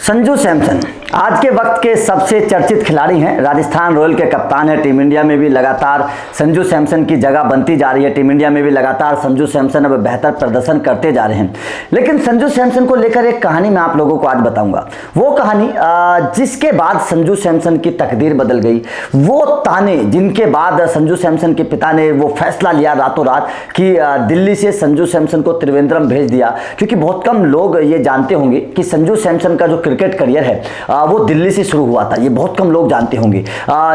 संजू सैमसन आज के वक्त के सबसे चर्चित खिलाड़ी हैं। राजस्थान रॉयल के कप्तान हैं। टीम इंडिया में भी लगातार संजू सैमसन की जगह बनती जा रही है। टीम इंडिया में भी लगातार संजू सैमसन अब बेहतर प्रदर्शन करते जा रहे हैं। लेकिन संजू सैमसन को लेकर एक कहानी मैं आप लोगों को आज बताऊंगा। वो कहानी जिसके बाद संजू सैमसन की तकदीर बदल गई, वो ताने जिनके बाद संजू सैमसन के पिता ने वो फैसला लिया रातों रात कि दिल्ली से संजू सैमसन को त्रिवेंद्रम भेज दिया। क्योंकि बहुत कम लोग ये जानते होंगे कि संजू सैमसन का जो क्रिकेट करियर है वो दिल्ली से शुरू हुआ था। ये बहुत कम लोग जानते होंगे।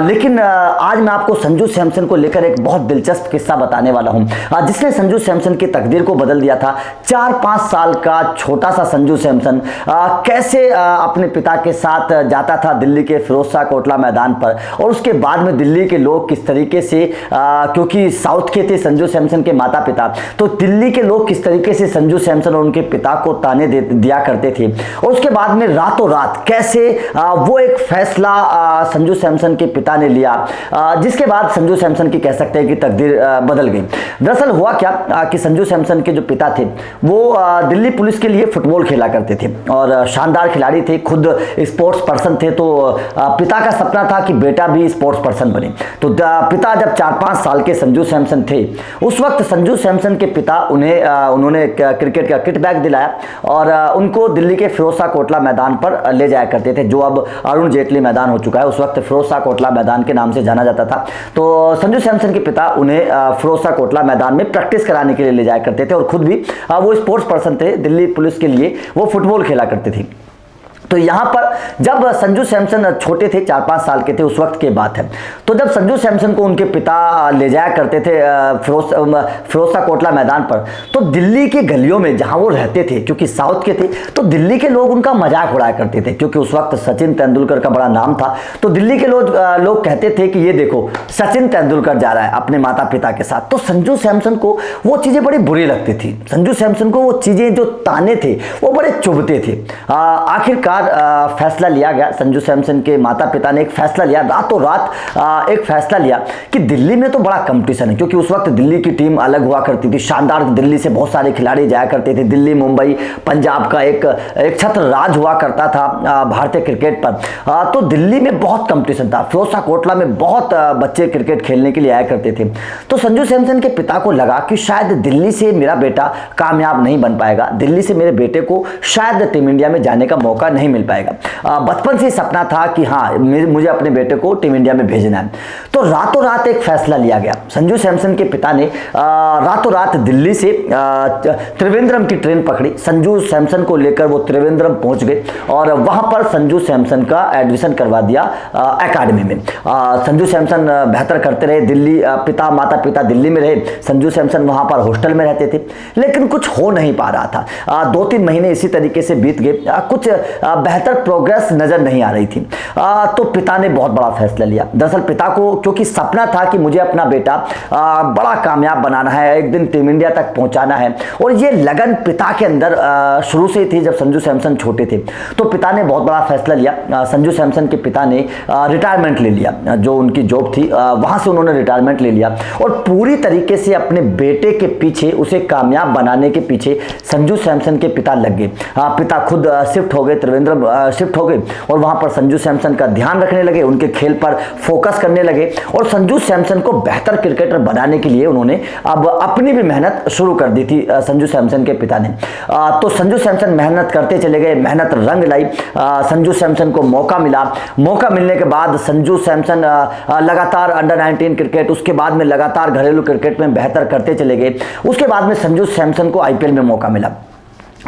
लेकिन आज मैं आपको संजू सैमसन को लेकर एक बहुत दिलचस्प किस्सा बताने वाला हूं, जिसने संजू सैमसन की तकदीर को बदल दिया था। 4-5 साल का छोटा सा संजू सैमसन कैसे अपने पिता के साथ जाता था दिल्ली के फिरोज शाह कोटला मैदान पर, और उसके बाद में दिल्ली के लोग किस तरीके से, क्योंकि साउथ के थे संजू सैमसन के माता पिता, तो दिल्ली के लोग किस तरीके से संजू सैमसन और उनके पिता को ताने दिया करते थे। और उसके बाद में रातों रात कैसे वो एक फैसला संजू सैमसन के पिता ने लिया, जिसके बाद संजू सैमसन की कह सकते हैं कि तकदीर बदल गई। दरअसल हुआ क्या कि संजू सैमसन के जो पिता थे वो दिल्ली पुलिस के लिए फुटबॉल खेला करते थे और शानदार खिलाड़ी थे, खुद स्पोर्ट्स पर्सन थे। तो पिता का सपना था कि बेटा भी स्पोर्ट्स पर्सन बने। तो पिता जब 4-5 साल के संजू सैमसन थे, उस वक्त संजू सैमसन के पिता उन्होंने क्रिकेट का किट बैग दिलाया और उनको दिल्ली के फिरोज शाह कोटला मैदान पर ले जाया करते थे, जो अब अरुण जेटली मैदान हो चुका है। उस वक्त फिरोज शाह कोटला मैदान के नाम से जाना जाता था। तो संजू सैमसन के पिता उन्हें फिरोज शाह कोटला मैदान में प्रैक्टिस कराने के लिए ले जाया करते थे और खुद भी वो स्पोर्ट्स पर्सन थे। दिल्ली पुलिस के लिए वो फुटबॉल खेला करते थे। तो यहाँ पर जब संजू सैमसन छोटे थे, 4-5 साल के थे, उस वक्त की बात है, तो जब संजू सैमसन को उनके पिता ले जाया करते थे फिरोज शाह कोटला मैदान पर, तो दिल्ली की गलियों में जहाँ वो रहते थे, क्योंकि साउथ के थे, तो दिल्ली के लोग उनका मजाक उड़ाया करते थे। क्योंकि उस वक्त सचिन तेंदुलकर का बड़ा नाम था, तो दिल्ली के लोग कहते थे कि ये देखो सचिन तेंदुलकर जा रहा है अपने माता पिता के साथ। तो संजू सैमसन को वो चीज़ें बड़ी बुरी लगती थी। संजू सैमसन को वो चीज़ें, जो ताने थे, वो बड़े चुभते थे। आखिरकार फैसला लिया गया। संजू सैमसन के माता पिता ने एक फैसला लिया, रातों रात एक फैसला लिया कि दिल्ली में तो बड़ा कंपटीशन है, क्योंकि उस वक्त दिल्ली की टीम अलग हुआ करती थी, शानदार। दिल्ली से बहुत सारे खिलाड़ी जाया करते थे। दिल्ली, मुंबई, पंजाब का एक छत्र राज हुआ करता था भारतीय क्रिकेट पर। तो दिल्ली में बहुत कंपटीशन था। फिरोज शाह कोटला में बहुत बच्चे क्रिकेट खेलने के लिए आया करते थे। तो संजू सैमसन के पिता को लगा कि शायद दिल्ली से मेरा बेटा कामयाब नहीं बन पाएगा, दिल्ली से मेरे बेटे को शायद टीम इंडिया में जाने का मौका नहीं मिल पाएगा। बचपन से सपना था कि हाँ, मुझे अपने बेटे को टीम इंडिया में भेजना है। तो रातों रात एक फैसला लिया गया। संजू सैमसन के पिता ने रातों रात दिल्ली से त्रिवेंद्रम की ट्रेन पकड़ी। संजू सैमसन को लेकर वो त्रिवेंद्रम पहुंच गए और वहां पर संजू सैमसन का एडमिशन करवा दिया एकेडमी में। संजू सैमसन बेहतर करते रहे। दिल्ली माता पिता दिल्ली में रहे, संजू सैमसन वहां पर हॉस्टल में रहते थे। लेकिन कुछ हो नहीं पा रहा था। 2-3 महीने इसी तरीके से बीत गए, कुछ बेहतर प्रोग्रेस नजर नहीं आ रही थी। तो पिता ने बहुत बड़ा फैसला लिया। दरअसल पिता को क्योंकि सपना था कि मुझे अपना बेटा बड़ा कामयाब बनाना है, एक दिन टीम इंडिया तक पहुंचाना है, और ये लगन पिता के अंदर शुरू से ही थी जब संजू सैमसन छोटे थे। तो पिता ने बहुत बड़ा फैसला लिया। संजू सैमसन के पिता ने रिटायरमेंट ले लिया। जो उनकी जॉब थी वहां से उन्होंने रिटायरमेंट ले लिया और पूरी तरीके से अपने बेटे के पीछे, उसे कामयाब बनाने के पीछे संजू सैमसन के पिता लग गए। पिता खुद शिफ्ट हो गए, त्रिवेंद्रम शिफ्ट हो गए और वहां पर संजू सैमसन का ध्यान रखने लगे, उनके खेल पर फोकस करने लगे और संजू सैमसन को बेहतर क्रिकेटर बनाने के लिए उन्होंने अब अपनी भी मेहनत शुरू कर दी थी संजू सैमसन के पिता ने। तो संजू सैमसन मेहनत करते चले गए, मेहनत रंग लाई। संजू सैमसन को मौका मिला। मौका मिलने के बाद संजू सैमसन लगातार अंडर-19 क्रिकेट, उसके बाद में लगातार घरेलू क्रिकेट में बेहतर करते चले गए। उसके बाद में संजू सैमसन को आईपीएल में मौका मिला।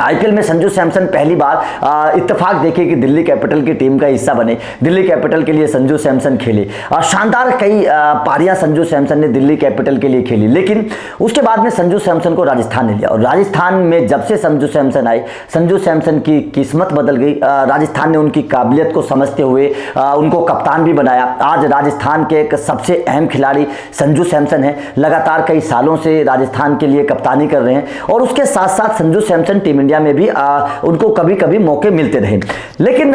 आईपीएल में संजू सैमसन पहली बार इत्तेफाक देखिए कि दिल्ली कैपिटल की टीम का हिस्सा बने। दिल्ली कैपिटल के लिए संजू सैमसन खेले और शानदार कई पारियां संजू सैमसन ने दिल्ली कैपिटल के लिए खेली। लेकिन उसके बाद में संजू सैमसन को राजस्थान ने लिया और राजस्थान में जब से संजू सैमसन आए, संजू सैमसन की किस्मत बदल गई। राजस्थान ने उनकी काबिलियत को समझते हुए उनको कप्तान भी बनाया। आज राजस्थान के एक सबसे अहम खिलाड़ी संजू सैमसन है। लगातार कई सालों से राजस्थान के लिए कप्तानी कर रहे हैं और उसके साथ साथ संजू सैमसन टीम इंडिया में भी उनको कभी कभी मौके मिलते रहे। लेकिन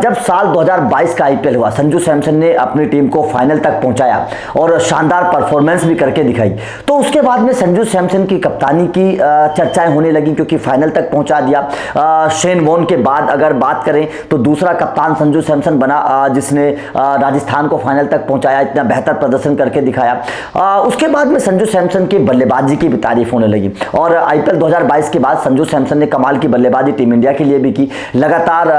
जब साल 2022 का आईपीएल हुआ, संजू सैमसन ने अपनी टीम को फाइनल तक पहुंचाया और शानदार परफॉर्मेंस भी करके दिखाई, तो उसके बाद में संजू सैमसन की कप्तानी की चर्चाएं होने लगी, क्योंकि फाइनल तक पहुंचा दिया। शेन वॉर्न के बाद अगर बात करें तो दूसरा कप्तान संजू सैमसन बना जिसने राजस्थान को फाइनल तक पहुंचाया, इतना बेहतर प्रदर्शन करके दिखाया। उसके बाद में संजू सैमसन की बल्लेबाजी की भी तारीफ होने लगी और आईपीएल 2022 के बाद संजू सैमसन ने कमाल की बल्लेबाजी टीम इंडिया के लिए भी की। लगातार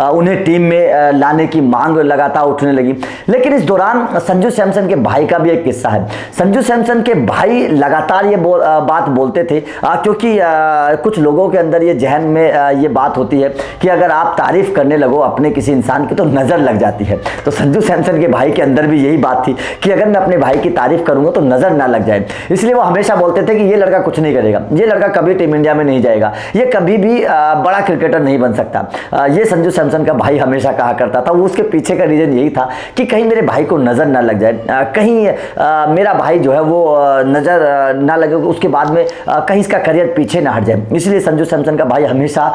उन्हें टीम में लाने की मांग लगातार उठने लगी। लेकिन इस दौरान संजू सैमसन के भाई का भी एक किस्सा है। संजू सैमसन के भाई लगातार ये बात बोलते थे, क्योंकि कुछ लोगों के अंदर ये जहन में ये बात होती है कि अगर आप तारीफ करने लगो अपने किसी इंसान की तो नजर लग जाती है। तो संजू सैमसन के भाई के अंदर भी यही बात थी कि अगर मैं अपने भाई की तारीफ करूंगा तो नजर ना लग जाए, इसलिए वो हमेशा बोलते थे कि ये लड़का कुछ नहीं करेगा, ये लड़का कभी टीम इंडिया में नहीं जाएगा, ये कभी भी बड़ा क्रिकेटर नहीं बन सकता। ये संजू सैमसन का भाई हमेशा कहा करता था। वो उसके पीछे का रीजन यही था कि कहीं मेरे भाई को नजर ना लग जाए, कहीं मेरा भाई जो है वो नजर ना लगे, उसके बाद में कहीं इसका करियर पीछे ना हट जाए। इसलिए संजू सैमसन का भाई हमेशा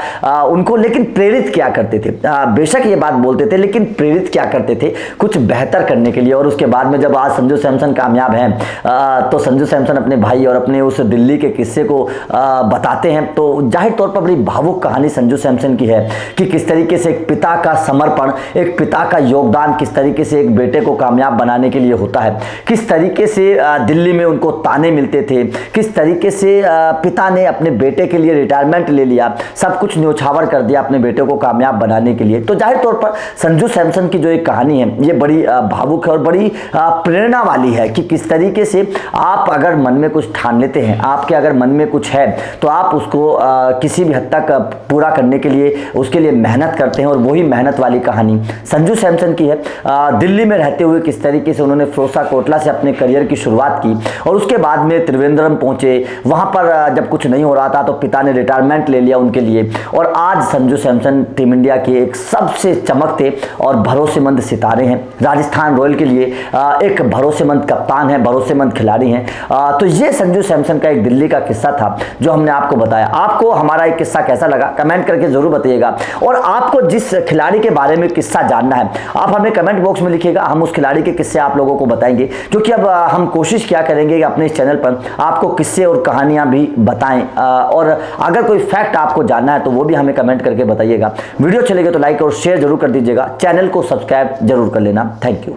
उनको लेकिन प्रेरित किया करते थे। बेशक ये बात बोलते थे लेकिन प्रेरित क्या करते थे कुछ बेहतर करने के लिए। और उसके बाद में जब आज संजू सैमसन कामयाब हैं तो संजू सैमसन अपने भाई और अपने उस दिल्ली के किस्से को बताते हैं, तो जाहिर तौर पर बड़ी भावुक कहानी संजू सैमसन की है कि किस तरीके से एक पिता का समर्पण, एक पिता का योगदान किस तरीके से एक बेटे को कामयाब बनाने के लिए होता है, किस तरीके से दिल्ली में उनको ताने मिलते थे, किस तरीके से पिता ने अपने बेटे के लिए रिटायरमेंट ले लिया, सब कुछ न्योछावर कर दिया अपने बेटे को कामयाब बनाने के लिए। तो जाहिर तौर पर संजू सैमसन की जो एक कहानी है ये बड़ी भावुक है और बड़ी प्रेरणा वाली है कि किस तरीके से आप अगर मन में कुछ ठान लेते हैं, आपके अगर मन में कुछ है तो आप उसको किसी भी हद तक पूरा करने के लिए उसके लिए मेहनत करते हैं। और वही मेहनत वाली कहानी संजू सैमसन की है। दिल्ली में रहते हुए किस तरीके से उन्होंने फिरोजशाह कोटला से अपने करियर की शुरुआत की और उसके बाद में त्रिवेंद्रम पहुंचे, वहां पर जब कुछ नहीं हो रहा था तो पिता ने रिटायरमेंट ले लिया उनके लिए। और आज संजू सैमसन टीम इंडिया के एक सबसे चमकते और भरोसेमंद सितारे हैं, राजस्थान रॉयल के लिए एक भरोसेमंद कप्तान है, भरोसेमंद खिलाड़ी हैं। तो ये संजू सैमसन का एक दिल्ली का किस्सा था जो हमने आपको बताया। आपको हमारा एक किस्सा कैसा लगा कमेंट करके जरूर बताइएगा। और आपको जिस खिलाड़ी के बारे में किस्सा जानना है आप हमें कमेंट बॉक्स में लिखिएगा, हम उस खिलाड़ी के किस्से आप लोगों को बताएंगे। क्योंकि अब हम कोशिश क्या करेंगे कि अपने इस चैनल पर आपको किस्से और कहानियां भी बताएं, और अगर कोई फैक्ट आपको जानना है तो वो भी हमें कमेंट करके बताइएगा। वीडियो चलेगा तो लाइक और शेयर जरूर कर दीजिएगा, चैनल को सब्सक्राइब जरूर कर लेना। Thank you.